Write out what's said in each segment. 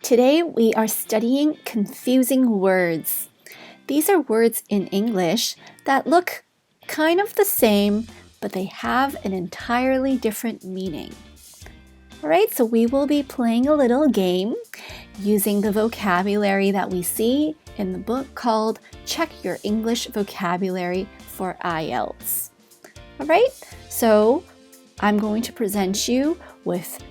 Today we are studying confusing words. These are words in English that look kind of the same, but they have an entirely different meaning. Alright, so we will be playing a little game using the vocabulary that we see in the book called Check Your English Vocabulary for IELTS. Alright, so I'm going to present you with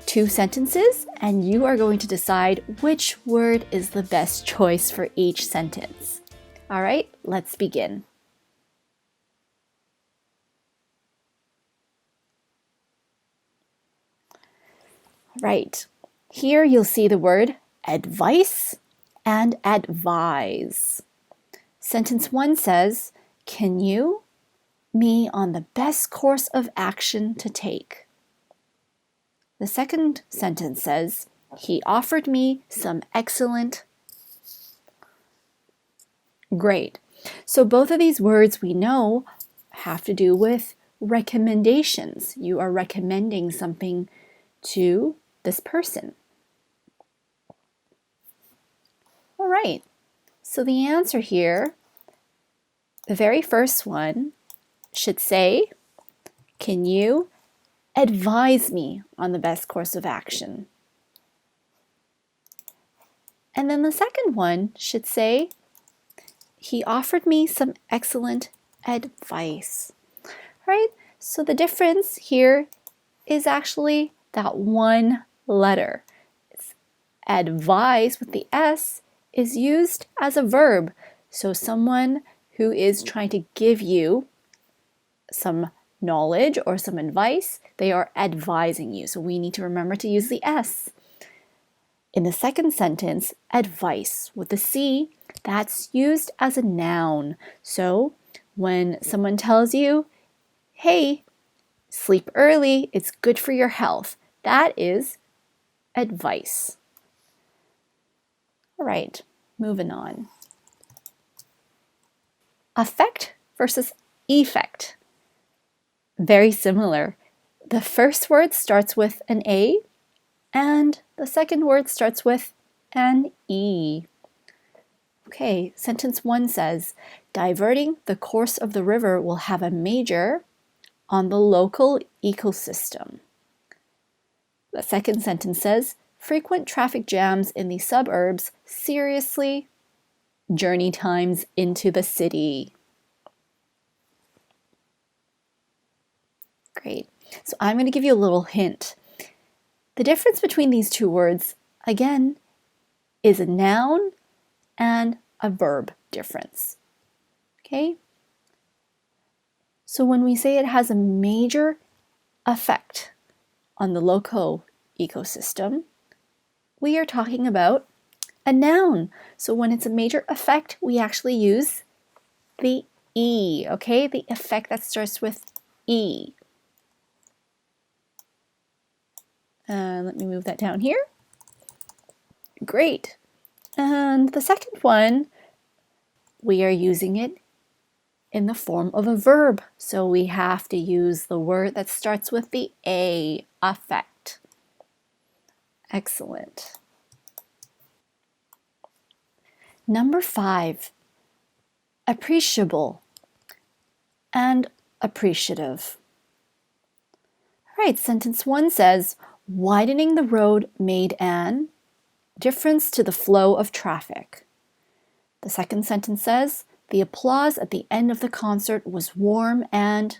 2 sentences and you are going to decide which word is the best choice for each sentence. Alright, let's begin. Right, here you'll see the word advice and advise. Sentence 1 says, "Can you me on the best course of action to take?" The second sentence says, "He offered me some excellent." Great. So both of these words we know have to do with recommendations. You are recommending something to this person. All right. So the answer here, the very first one, should say, "Can you advise me on the best course of action?" And then the second one should say, "He offered me some excellent advice." Right? So the difference here is actually that one letter. It's advise with the S is used as a verb. So someone who is trying to give you some knowledge or some advice, they are advising you. So we need to remember to use the S. In the second sentence, advice with the C, that's used as a noun. So when someone tells you, "Hey, sleep early, it's good for your health," that is advice. All right, moving on. Affect versus effect. Very similar. The first word starts with an A and the second word starts with an E. Okay, sentence 1 says, "Diverting the course of the river will have a major on the local ecosystem." The second sentence says, "Frequent traffic jams in the suburbs seriously journey times into the city." Great. So I'm going to give you a little hint. The difference between these two words, again, is a noun and a verb difference. Okay? So when we say it has a major effect on the local ecosystem, we are talking about a noun. So when it's a major effect, we actually use the E, okay? The effect that starts with E. Let me move that down here. Great. And the second one, we are using it in the form of a verb. So we have to use the word that starts with the A, affect. Excellent. Number 5, appreciable and appreciative. All right, sentence 1 says, "Widening the road made an difference to the flow of traffic." The second sentence says, "The applause at the end of the concert was warm and..."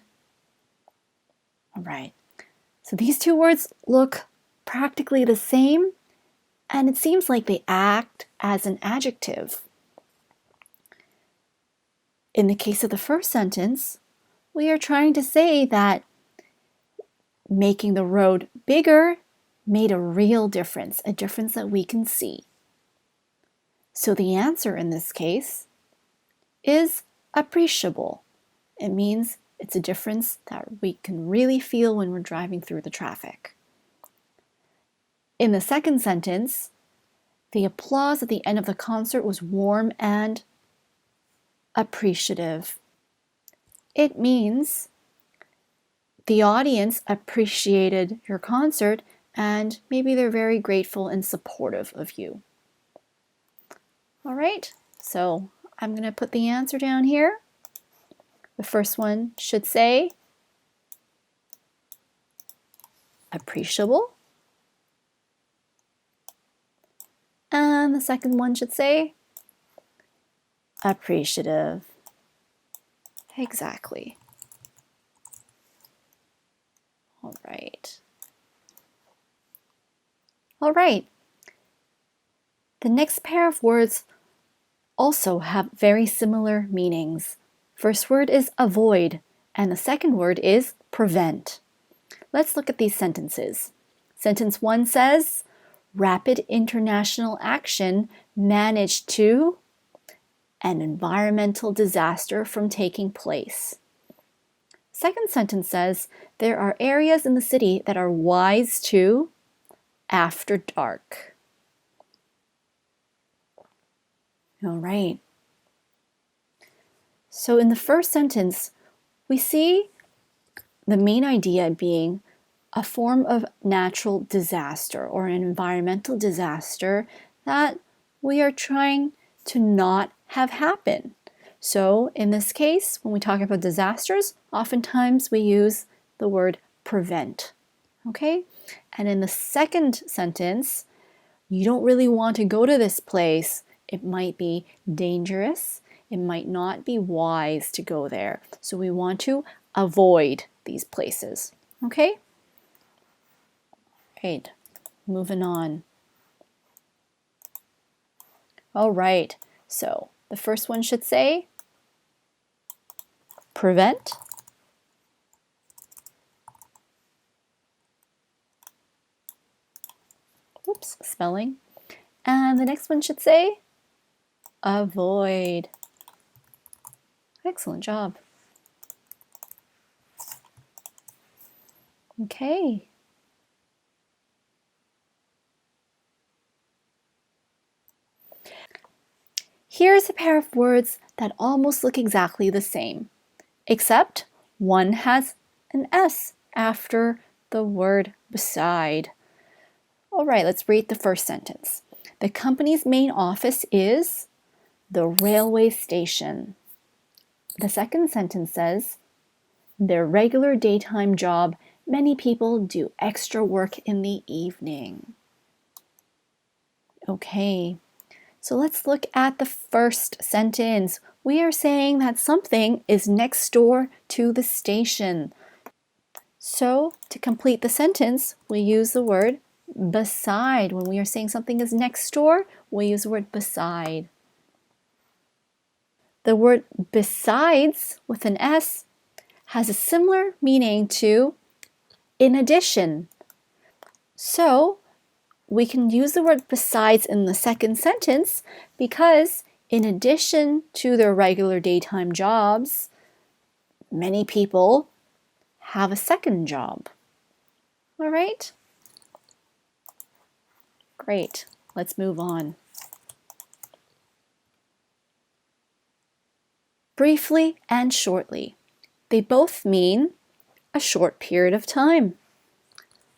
All right, so these two words look practically the same, and it seems like they act as an adjective. In the case of the first sentence, we are trying to say that making the road bigger made a real difference, a difference that we can see. So the answer in this case is appreciable. It means it's a difference that we can really feel when we're driving through the traffic. In the second sentence, the applause at the end of the concert was warm and appreciative. It means the audience appreciated your concert and maybe they're very grateful and supportive of you. All right, so I'm going to put the answer down here. The first one should say appreciable. And the second one should say appreciative. Exactly. All right. All right. The next pair of words also have very similar meanings. First word is avoid, and the second word is prevent. Let's look at these sentences. Sentence 1 says, rapid international action managed to an environmental disaster from taking place. Second sentence says, there are areas in the city that are wise to after dark. All right. So in the first sentence, we see the main idea being a form of natural disaster or an environmental disaster that we are trying to not have happen. So in this case, when we talk about disasters, oftentimes we use the word prevent. Okay? And in the second sentence, you don't really want to go to this place. It might be dangerous. It might not be wise to go there. So we want to avoid these places. Okay? Right. Moving on. All right. So the first one should say prevent. Oops, spelling. And the next one should say avoid. Excellent job. Okay. Here's a pair of words that almost look exactly the same, except one has an S after the word beside. All right, let's read the first sentence. The company's main office is the railway station. The second sentence says, their regular daytime job, many people do extra work in the evening. Okay, so let's look at the first sentence. We are saying that something is next door to the station. So to complete the sentence, we use the word beside. When we are saying something is next door, we use the word beside. The word besides with an S has a similar meaning to in addition. So we can use the word besides in the second sentence because in addition to their regular daytime jobs, many people have a second job. All right? Great. Let's move on. Briefly and shortly. They both mean a short period of time.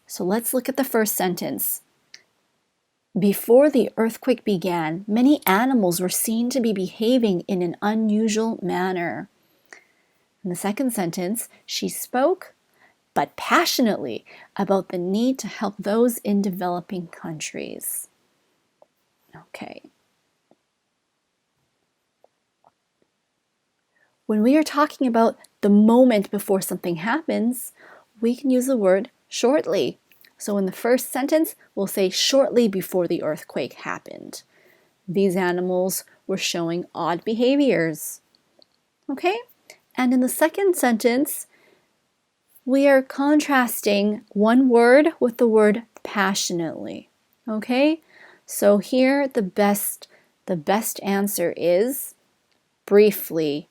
So let's look at the first sentence. Before the earthquake began, many animals were seen to be behaving in an unusual manner. In the second sentence, she spoke, but passionately, about the need to help those in developing countries. Okay. When we are talking about the moment before something happens, we can use the word shortly. So in the first sentence, we'll say shortly before the earthquake happened. These animals were showing odd behaviors. Okay? And in the second sentence, we are contrasting one word with the word passionately. Okay? So here the best answer is briefly.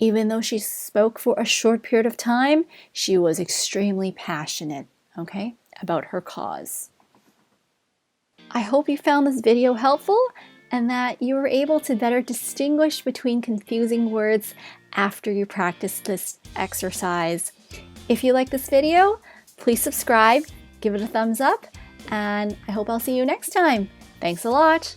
Even though she spoke for a short period of time, she was extremely passionate, okay, about her cause. I hope you found this video helpful and that you were able to better distinguish between confusing words after you practice this exercise. If you like this video, please subscribe give it a thumbs up, and I hope I'll see you next time. Thanks a lot.